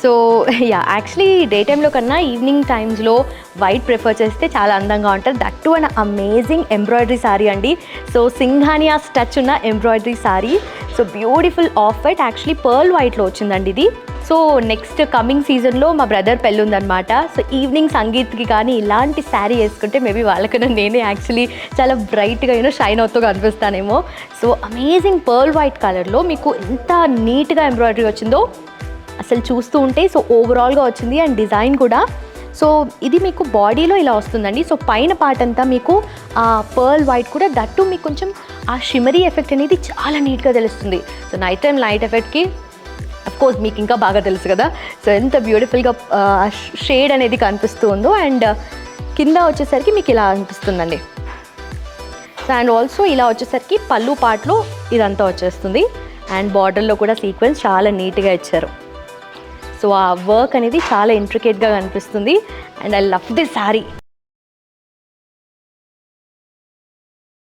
So actually day టైంలో కన్నా evening టైమ్స్లో వైట్ ప్రిఫర్ చేస్తే చాలా అందంగా ఉంటుంది. That to an amazing embroidery sari అండి. సో సింఘానియాస్ టచ్ ఉన్న embroidery sari. So beautiful off white, actually pearl వైట్లో వచ్చిందండి ఇది. సో నెక్స్ట్ కమింగ్ సీజన్లో మా బ్రదర్ పెళ్ళి ఉందన్నమాట. సో ఈవినింగ్ సంగీత్కి కానీ ఇలాంటి శారీ వేసుకుంటే మేబీ వాళ్ళకన్నా నేనే యాక్చువల్లీ చాలా బ్రైట్గా షైన్ అవుతూ కనిపిస్తానేమో. సో అమేజింగ్ పర్ల్ వైట్ కలర్లో మీకు ఎంత నీట్గా ఎంబ్రాయిడరీ వచ్చిందో అసలు చూస్తూ ఉంటే. సో ఓవరాల్గా వచ్చింది అండ్ డిజైన్ కూడా. సో ఇది మీకు బాడీలో ఇలా వస్తుందండి. సో పైన పార్ట్ అంతా మీకు ఆ పర్ల్ వైట్ కూడా, దట్టు మీకు కొంచెం ఆ షిమరీ ఎఫెక్ట్ అనేది చాలా నీట్గా తెలుస్తుంది. సో నైట్ టైం లైట్ ఎఫెక్ట్కి అఫ్కోర్స్ మీకు ఇంకా బాగా తెలుసు కదా. సో ఎంత బ్యూటిఫుల్గా షేడ్ అనేది కనిపిస్తూ ఉందో. అండ్ కింద వచ్చేసరికి మీకు ఇలా అనిపిస్తుందండి. సో అండ్ ఆల్సో ఇలా వచ్చేసరికి పళ్ళు పార్ట్లో ఇదంతా వచ్చేస్తుంది. అండ్ బార్డర్లో కూడా సీక్వెన్స్ చాలా నీట్గా ఇచ్చారు. సో ఆ వర్క్ అనేది చాలా ఇంట్రికేట్గా కనిపిస్తుంది. And I love this sari.